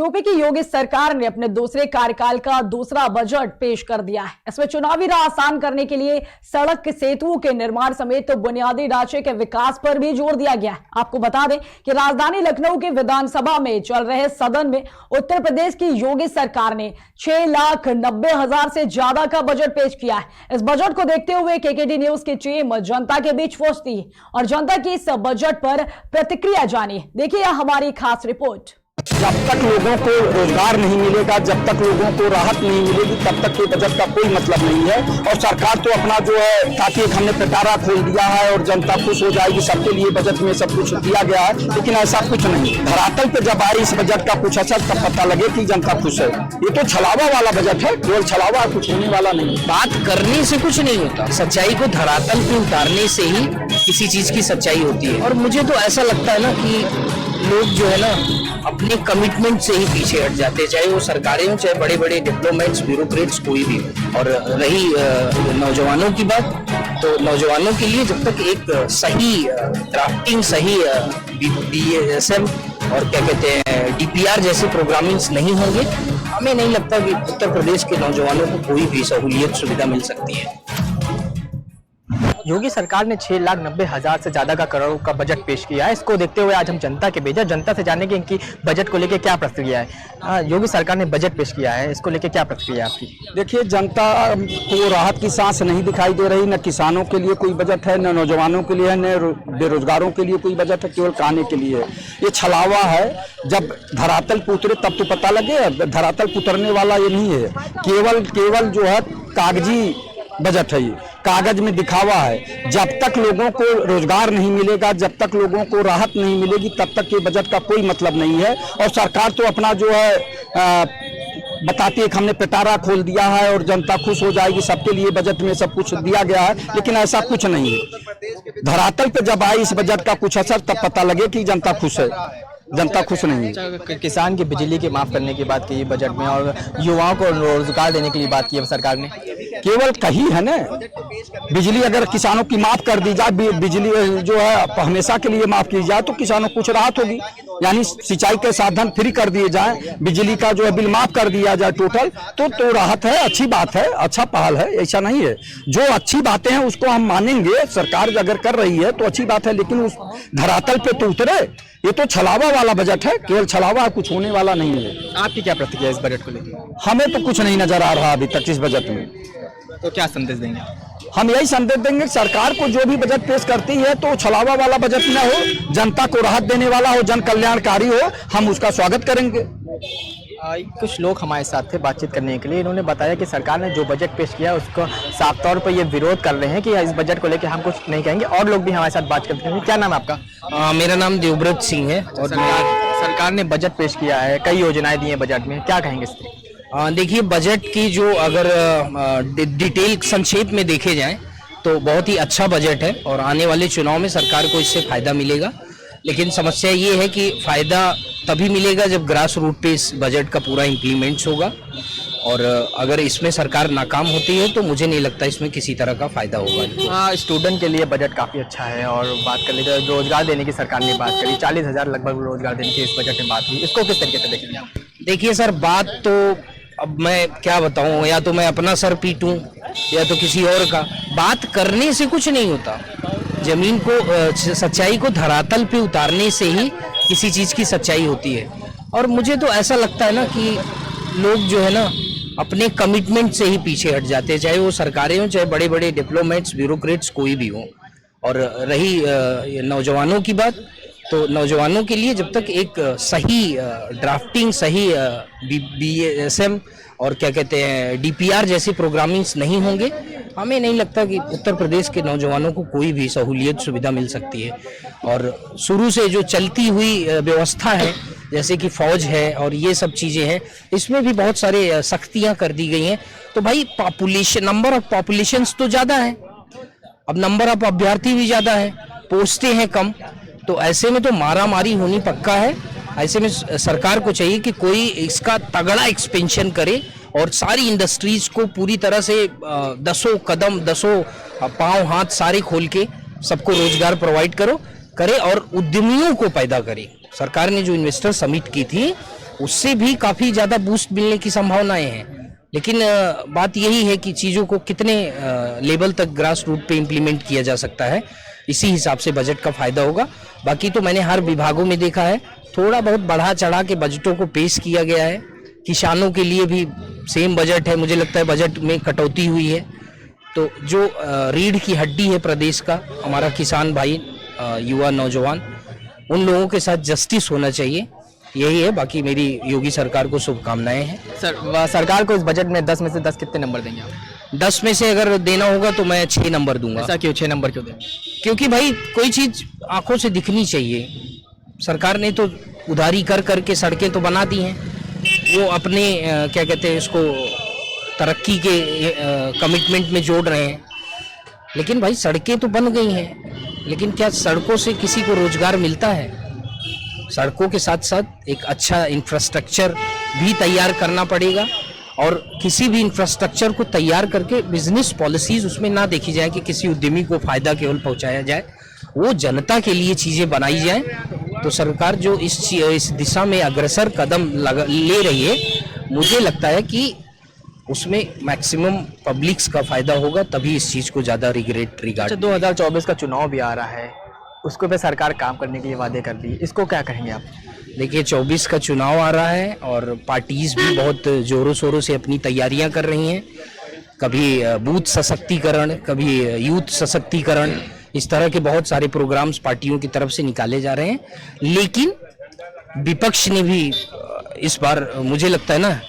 UP की योगी सरकार ने अपने दूसरे कार्यकाल का दूसरा बजट पेश कर दिया है। इसमें चुनावी राह आसान करने के लिए सड़क सेतुओं के निर्माण समेत तो बुनियादी ढांचे के विकास पर भी जोर दिया गया है। आपको बता दें कि राजधानी लखनऊ के विधानसभा में चल रहे सदन में उत्तर प्रदेश की योगी सरकार ने 6,90,000 से ज्यादा का बजट पेश किया है। इस बजट को देखते हुए केकेडी न्यूज की टीम जनता के बीच पहुंचती है और जनता की इस बजट पर प्रतिक्रिया जानी। देखिए हमारी खास रिपोर्ट। जब तक लोगों को रोजगार नहीं मिलेगा, जब तक लोगों को राहत नहीं मिलेगी, तब तक के बजट का कोई मतलब नहीं है। और सरकार तो अपना जो है ताकि हमने पिटारा खोल दिया है और जनता खुश हो जाएगी, सबके लिए बजट में सब कुछ दिया गया है, लेकिन ऐसा कुछ नहीं। धरातल पे जब आए इस बजट का कुछ असर तब पता लगे कि जनता खुश है। ये तो छलावा वाला बजट है, केवल छलावा, कुछ होने वाला नहीं। बात करने से कुछ नहीं होता, सच्चाई को धरातल पे उतारने से ही किसी चीज की सच्चाई होती है। और मुझे तो ऐसा लगता है ना कि लोग जो है ना अपने कमिटमेंट से ही पीछे हट जाते, चाहे वो सरकारें हो, चाहे बड़े बड़े डिप्लोमेट्स, ब्यूरोक्रेट्स, कोई भी हो। और रही नौजवानों की बात, तो नौजवानों के लिए जब तक एक सही ड्राफ्टिंग, सही BSM और क्या कहते हैं DPR जैसे प्रोग्रामिंग्स नहीं होंगे, हमें नहीं लगता कि उत्तर प्रदेश के नौजवानों को कोई भी सहूलियत सुविधा मिल सकती है। योगी सरकार ने 6,90,000 से ज्यादा का करोड़ का बजट पेश किया है। इसको देखते हुए आज हम जनता के भेजा, जनता से जाने की इनकी बजट को लेकर क्या प्रतिक्रिया है। योगी सरकार ने बजट पेश किया है, इसको लेकर क्या प्रतिक्रिया है आपकी? देखिए, जनता को राहत की सांस नहीं दिखाई दे रही। न किसानों के लिए कोई बजट है, न नौजवानों के लिए है, न बेरोजगारों के लिए कोई बजट है, केवल खाने के लिए। ये छलावा है। जब धरातल पे उतरे तब तो पता लगे। धरातल पे उतरने वाला ये नहीं है, केवल जो है कागजी बजट है। ये कागज में दिखावा है। जब तक लोगों को रोजगार नहीं मिलेगा, जब तक लोगों को राहत नहीं मिलेगी, तब तक के बजट का कोई मतलब नहीं है। और सरकार तो अपना जो है बताती है कि हमने पिटारा खोल दिया है और जनता खुश हो जाएगी, सबके लिए बजट में सब कुछ दिया गया है, लेकिन ऐसा कुछ नहीं है। धरातल पे जब आई इस बजट का कुछ असर तब पता लगे कि जनता खुश है। जनता खुश नहीं है। किसान की बिजली की माफ करने की बात की है बजट में और युवाओं को रोजगार देने के लिए बात की है सरकार ने। केवल कही है ना, बिजली अगर किसानों की माफ कर दी जाए, बिजली जो है हमेशा के लिए माफ की जाए, तो किसानों को कुछ राहत होगी। यानी सिंचाई के साधन फ्री कर दिए जाए, बिजली का जो है बिल माफ कर दिया जाए टोटल, तो राहत है, अच्छी बात है, अच्छा पहल है। ऐसा नहीं है, जो अच्छी बातें हैं उसको हम मानेंगे। सरकार अगर कर रही है तो अच्छी बात है, लेकिन उस धरातल पे तो उतरे। ये तो छलावा वाला बजट है, केवल छलावा, कुछ होने वाला नहीं है। आपकी क्या प्रतिक्रिया इस बजट को लेकर? हमें तो कुछ नहीं नजर आ रहा अभी तक इस बजट में। तो क्या संदेश देंगे? हम यही संदेश देंगे, सरकार को जो भी बजट पेश करती है तो छलावा वाला बजट न हो, जनता को राहत देने वाला हो, जन कल्याणकारी हो, हम उसका स्वागत करेंगे। कुछ लोग हमारे साथ थे बातचीत करने के लिए। इन्होंने बताया कि सरकार ने जो बजट पेश किया उसको साफ तौर पर ये विरोध कर रहे हैं कि इस बजट को लेकर हम कुछ नहीं कहेंगे। और लोग भी हमारे साथ बात करते हैं। क्या नाम है आपका? मेरा नाम देवव्रत सिंह है। और सरकार ने बजट पेश किया है, कई योजनाएं दी हैं बजट में, क्या कहेंगे इस पर? देखिए, बजट की जो अगर डिटेल संक्षेप में देखे जाएं तो बहुत ही अच्छा बजट है और आने वाले चुनाव में सरकार को इससे फायदा मिलेगा। लेकिन समस्या ये है कि फायदा तभी मिलेगा जब ग्रास रूट पे इस बजट का पूरा इम्प्लीमेंट्स होगा। और अगर इसमें सरकार नाकाम होती है तो मुझे नहीं लगता इसमें किसी तरह का फायदा होगा। स्टूडेंट के लिए बजट काफ़ी अच्छा है। और बात कर लीजिए रोजगार देने की सरकार ने बात करी, 40,000 लगभग रोजगार देने की इस बजट में बात हुई। इसको किस तरीके से देखेंगे आप? देखिए सर, बात तो अब मैं क्या बताऊं, या तो मैं अपना सर पीटूं या तो किसी और का। बात करने से कुछ नहीं होता, जमीन को, सच्चाई को धरातल पे उतारने से ही किसी चीज की सच्चाई होती है। और मुझे तो ऐसा लगता है ना कि लोग जो है ना अपने कमिटमेंट से ही पीछे हट जाते, चाहे वो सरकारें हो, चाहे बड़े बड़े डिप्लोमेट्स, ब्यूरोक्रेट्स, कोई भी हो। और रही नौजवानों की बात, तो नौजवानों के लिए जब तक एक सही ड्राफ्टिंग, सही BSM और क्या कहते हैं DPR जैसे प्रोग्रामिंग्स नहीं होंगे, हमें नहीं लगता कि उत्तर प्रदेश के नौजवानों को कोई भी सहूलियत सुविधा मिल सकती है। और शुरू से जो चलती हुई व्यवस्था है, जैसे कि फौज है और ये सब चीज़ें हैं, इसमें भी बहुत सारे सख्तियां कर दी गई हैं। तो भाई पॉपुलेशन, नंबर ऑफ पॉपुलेशंस तो ज़्यादा है, अब नंबर ऑफ अभ्यर्थी भी ज़्यादा है, पोस्टें हैं कम, तो ऐसे में तो मारा मारी होनी पक्का है। ऐसे में सरकार को चाहिए कि कोई इसका तगड़ा एक्सपेंशन करे और सारी इंडस्ट्रीज को पूरी तरह से दसों कदम, दसों पाँव हाथ सारे खोल के सबको रोजगार प्रोवाइड करे और उद्यमियों को पैदा करे। सरकार ने जो इन्वेस्टर समिट की थी उससे भी काफ़ी ज़्यादा बूस्ट मिलने की संभावनाएं हैं। लेकिन बात यही है कि चीज़ों को कितने लेवल तक ग्रास रूट पे इम्प्लीमेंट किया जा सकता है, इसी हिसाब से बजट का फ़ायदा होगा। बाकी तो मैंने हर विभागों में देखा है, थोड़ा बहुत बढ़ा चढ़ा के बजटों को पेश किया गया है। किसानों के लिए भी सेम बजट है, मुझे लगता है बजट में कटौती हुई है। तो जो रीढ़ की हड्डी है प्रदेश का, हमारा किसान भाई, युवा नौजवान, उन लोगों के साथ जस्टिस होना चाहिए, यही है। बाकी मेरी योगी सरकार को शुभकामनाएं हैं। सरकार को इस बजट में 10 में से 10 कितने नंबर देंगे आप? 10 में से अगर देना होगा तो मैं 6 नंबर दूंगा। ऐसा क्यों 6 नंबर क्यों देंगे? क्योंकि भाई कोई चीज आंखों से दिखनी चाहिए। सरकार ने तो उधारी कर करके सड़कें तो बना दी हैं, वो अपने क्या कहते हैं इसको, तरक्की के कमिटमेंट में जोड़ रहे हैं। लेकिन भाई सड़कें तो बन गई हैं, लेकिन क्या सड़कों से किसी को रोजगार मिलता है? सड़कों के साथ साथ एक अच्छा इंफ्रास्ट्रक्चर भी तैयार करना पड़ेगा, और किसी भी इंफ्रास्ट्रक्चर को तैयार करके बिजनेस पॉलिसीज उसमें ना देखी जाए कि किसी उद्यमी को फायदा केवल पहुंचाया जाए, वो जनता के लिए चीजें बनाई जाए। तो सरकार जो इस दिशा में अग्रसर कदम ले रही है, मुझे लगता है कि उसमें मैक्सिमम पब्लिक्स का फायदा होगा, तभी इस चीज को ज्यादा रिगार्ड। 2024 का चुनाव भी आ रहा है, उसको पे सरकार काम करने के लिए वादे कर दी, इसको क्या कहेंगे आप? देखिए 24 का चुनाव आ रहा है और पार्टीज भी बहुत जोरों शोरों से अपनी तैयारियां कर रही हैं। कभी बूथ सशक्तिकरण, कभी यूथ सशक्तिकरण, इस तरह के बहुत सारे प्रोग्राम्स पार्टियों की तरफ से निकाले जा रहे हैं। लेकिन विपक्ष ने भी इस बार मुझे लगता है ना,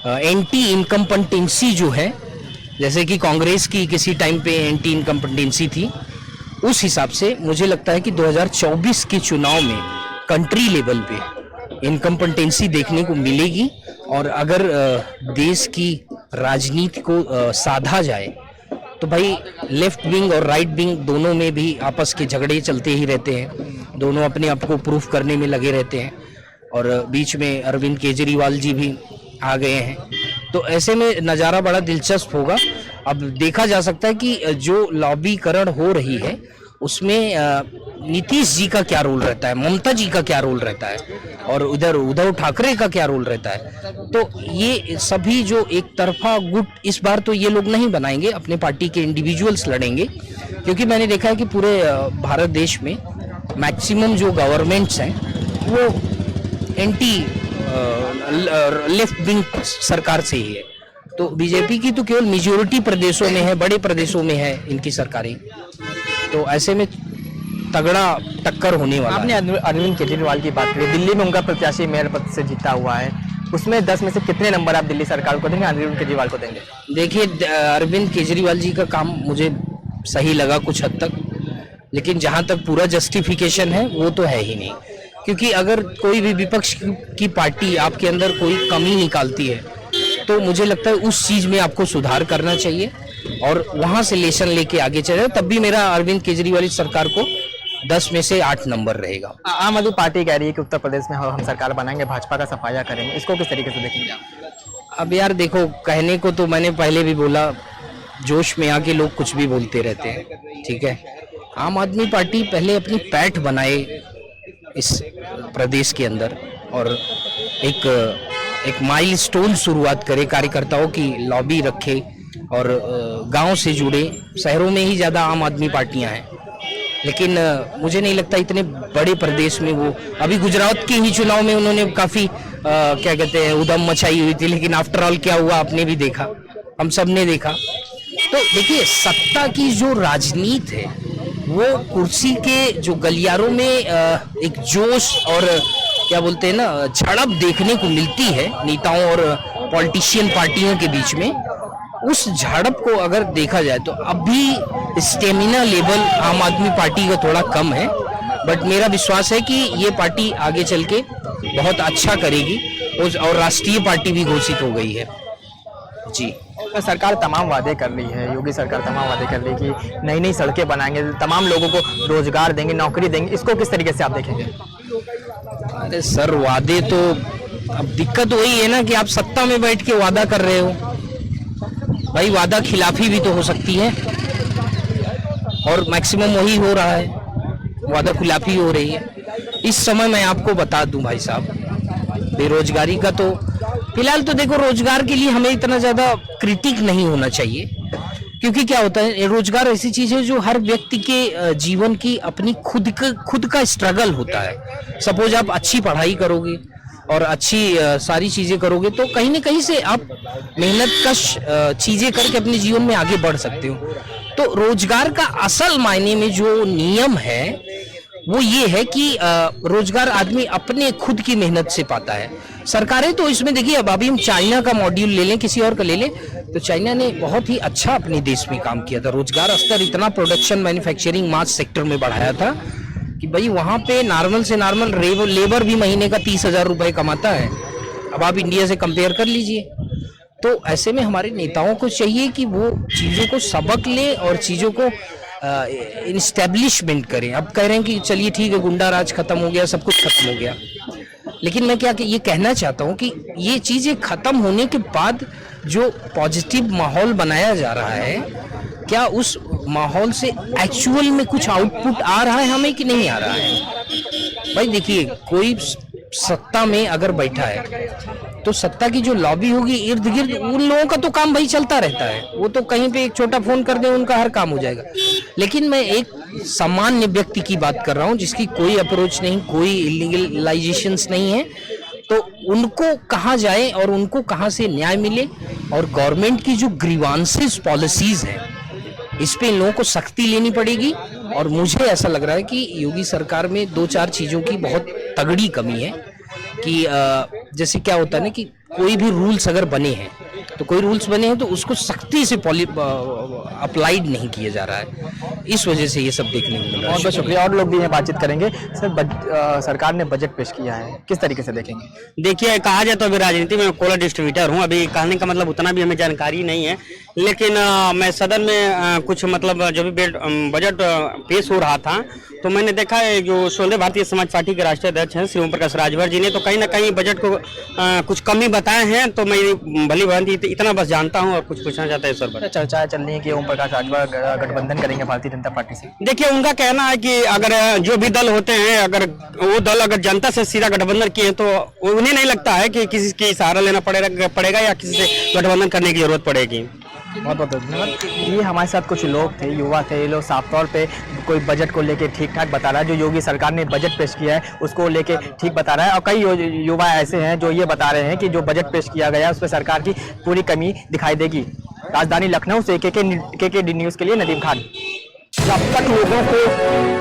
एंटी इनकम्पेटेंसी जो है, जैसे कि कांग्रेस की किसी टाइम पे एंटी इनकम्पेटेंसी थी, उस हिसाब से मुझे लगता है कि 2024 के चुनाव में कंट्री लेवल पे इनकम्पेटेंसी देखने को मिलेगी। और अगर देश की राजनीति को साधा जाए तो भाई लेफ्ट विंग और राइट विंग दोनों में भी आपस के झगड़े चलते ही रहते हैं, दोनों अपने आप को प्रूफ करने में लगे रहते हैं। और बीच में अरविंद केजरीवाल जी भी आ गए हैं, तो ऐसे में नज़ारा बड़ा दिलचस्प होगा। अब देखा जा सकता है कि जो लॉबीकरण हो रही है उसमें नीतीश जी का क्या रोल रहता है, ममता जी का क्या रोल रहता है, और उधर उद्धव ठाकरे का क्या रोल रहता है। तो ये सभी जो एक तरफा गुट इस बार तो ये लोग नहीं बनाएंगे, अपने पार्टी के इंडिविजुअल्स लड़ेंगे। क्योंकि मैंने देखा है कि पूरे भारत देश में मैक्सिमम जो गवर्नमेंट्स हैं वो एंटी लेफ्ट विंग सरकार से ही है। तो बीजेपी की तो केवल मेजोरिटी प्रदेशों में है, बड़े प्रदेशों में है इनकी सरकारें, तो ऐसे में तगड़ा टक्कर होने वाला आपने है। अरविंद केजरीवाल की बात करी, दिल्ली में उनका प्रत्याशी मेयर पद से जीता हुआ है, उसमें 10 में से कितने नंबर आप दिल्ली सरकार को देंगे, अरविंद केजरीवाल को देंगे? देखिए अरविंद केजरीवाल जी का काम मुझे सही लगा कुछ हद तक, लेकिन जहां तक पूरा जस्टिफिकेशन है वो तो है ही नहीं। क्योंकि अगर कोई भी विपक्ष की पार्टी आपके अंदर कोई कमी निकालती है तो मुझे लगता है उस चीज में आपको सुधार करना चाहिए और वहां से लेसन लेके आगे चले। तब भी मेरा अरविंद केजरीवाल सरकार को 10 में से 8 नंबर रहेगा। आम आदमी पार्टी कह रही है कि उत्तर प्रदेश में हम सरकार बनाएंगे, भाजपा का सफाया करेंगे, इसको किस तरीके से देखेंगे आप? अब यार देखो, कहने को तो मैंने पहले भी बोला, जोश में आके लोग कुछ भी बोलते रहते हैं, ठीक है। आम आदमी पार्टी पहले अपनी पैठ बनाए इस प्रदेश के अंदर और एक माइलस्टोन शुरुआत करे, कार्यकर्ताओं की लॉबी रखे और गांव से जुड़े। शहरों में ही ज़्यादा आम आदमी पार्टियां हैं, लेकिन मुझे नहीं लगता इतने बड़े प्रदेश में वो, अभी गुजरात के ही चुनाव में उन्होंने काफ़ी क्या कहते हैं उधम मचाई हुई थी, लेकिन आफ्टर ऑल क्या हुआ आपने भी देखा, हम सब ने देखा। तो देखिए, सत्ता की जो राजनीति है वो कुर्सी के जो गलियारों में एक जोश और क्या बोलते हैं ना, झड़प देखने को मिलती है नेताओं और पॉलिटिशियन पार्टियों के बीच में। उस झड़प को अगर देखा जाए तो अभी स्टेमिना लेवल आम आदमी पार्टी का थोड़ा कम है, बट मेरा विश्वास है कि ये पार्टी आगे चल के बहुत अच्छा करेगी और राष्ट्रीय पार्टी भी घोषित हो गई है जी। सरकार तमाम वादे कर रही है, योगी सरकार तमाम वादे कर रही है कि नई नई सड़कें बनाएंगे, तमाम लोगों को रोजगार देंगे, नौकरी देंगे, इसको किस तरीके से आप देखेंगे? अरे सर, वादे तो, अब दिक्कत वही है ना कि आप सत्ता में बैठ के वादा कर रहे हो। भाई वादा खिलाफी भी तो हो सकती है और मैक्सिमम वही हो रहा है, वादा खिलाफी हो रही है। इस समय मैं आपको बता दूं भाई साहब बेरोजगारी का तो फिलहाल तो देखो, रोजगार के लिए हमें इतना ज्यादा क्रिटिक नहीं होना चाहिए, क्योंकि क्या होता है, रोजगार ऐसी चीज है जो हर व्यक्ति के जीवन की अपनी खुद का स्ट्रगल होता है। सपोज आप अच्छी पढ़ाई करोगे और अच्छी सारी चीजें करोगे तो कहीं ना कहीं से आप मेहनत कश चीजें करके अपने जीवन में आगे बढ़ सकते हो। तो रोजगार का असल मायने में जो नियम है वो ये है कि रोजगार आदमी अपने खुद की मेहनत से पाता है। सरकारें तो इसमें देखिए, अब अभी हम चाइना का मॉड्यूल ले लें, किसी और का ले लें, तो चाइना ने बहुत ही अच्छा अपने देश में काम किया था। रोजगार स्तर इतना प्रोडक्शन, मैन्युफैक्चरिंग, मास सेक्टर में बढ़ाया था कि भाई वहां पे नॉर्मल से नॉर्मल लेबर भी महीने का 30,000 रुपए कमाता है। अब आप इंडिया से कंपेयर कर लीजिए। तो ऐसे में हमारे नेताओं को चाहिए कि वो चीजों को सबक ले और चीजों को इंस्टेब्लिशमेंट करें। अब कह रहे हैं कि चलिए ठीक है, गुंडा राज खत्म हो गया, सब कुछ खत्म हो गया, लेकिन मैं क्या ये कहना चाहता हूं कि ये चीजें खत्म होने के बाद जो पॉजिटिव माहौल बनाया जा रहा है, क्या उस माहौल से एक्चुअल में कुछ आउटपुट आ रहा है हमें कि नहीं आ रहा है। भाई देखिए, कोई सत्ता में अगर बैठा है तो सत्ता की जो लॉबी होगी इर्द गिर्द उन लोगों का तो काम भाई चलता रहता है। वो तो कहीं पे एक छोटा फोन कर दे, उनका हर काम हो जाएगा। लेकिन मैं एक सामान्य व्यक्ति की बात कर रहा हूं जिसकी कोई अप्रोच नहीं, कोई इलीगलाइजेशंस नहीं है, तो उनको कहाँ जाए और उनको कहाँ से न्याय मिले। और गवर्नमेंट की जो ग्रीवांसेस पॉलिसीज है, इस पे इन लोगों को सख्ती लेनी पड़ेगी। और मुझे ऐसा लग रहा है कि योगी सरकार में 2-4 चीजों की बहुत तगड़ी कमी है कि जैसे क्या होता है ना कि कोई भी रूल्स अगर बने हैं तो कोई रूल्स बने हैं तो उसको सख्ती से अप्लाइड नहीं किया जा रहा है। इस वजह से ये सब देखने को मिल रहा है। बहुत बहुत शुक्रिया। और लोग भी यहाँ बातचीत करेंगे। सर, सरकार ने बजट पेश किया है, किस तरीके से देखेंगे? देखिए, कहा जाए तो अभी राजनीति में कोला डिस्ट्रीब्यूटर हूँ, अभी कहने का मतलब उतना भी हमें जानकारी नहीं है, लेकिन मैं सदन में कुछ मतलब जब भी बजट पेश हो रहा था तो मैंने देखा है जो सोलह भारतीय समाज पार्टी के राष्ट्रीय अध्यक्ष हैं श्री ओम प्रकाश राजभर जी ने तो कहीं ना कहीं बजट को कुछ कमी बताए हैं। तो मैं भली भांति इतना बस जानता हूं और कुछ पूछना चाहता है सर पर। चर्चा चल रही है कि ओम प्रकाश राजभर गठबंधन करेंगे भारतीय जनता पार्टी से। देखिए, उनका कहना है कि अगर जो भी दल होते हैं, अगर वो दल अगर जनता से सीधा गठबंधन किए तो उन्हें नहीं लगता है कि किसी की सहारा लेना पड़ेगा या किसी से गठबंधन करने की जरूरत पड़ेगी। बहुत बहुत धन्यवाद। ये हमारे साथ कुछ लोग थे, युवा थे। ये लोग साफ तौर पे कोई बजट को लेके ठीक ठाक बता रहा है, जो योगी सरकार ने बजट पेश किया है उसको लेके ठीक बता रहा है। और कई युवा ऐसे हैं जो ये बता रहे हैं कि जो बजट पेश किया गया उसमें सरकार की पूरी कमी दिखाई देगी। राजधानी लखनऊ से के डी न्यूज़ के लिए नदीम खान। जब तक लोगों को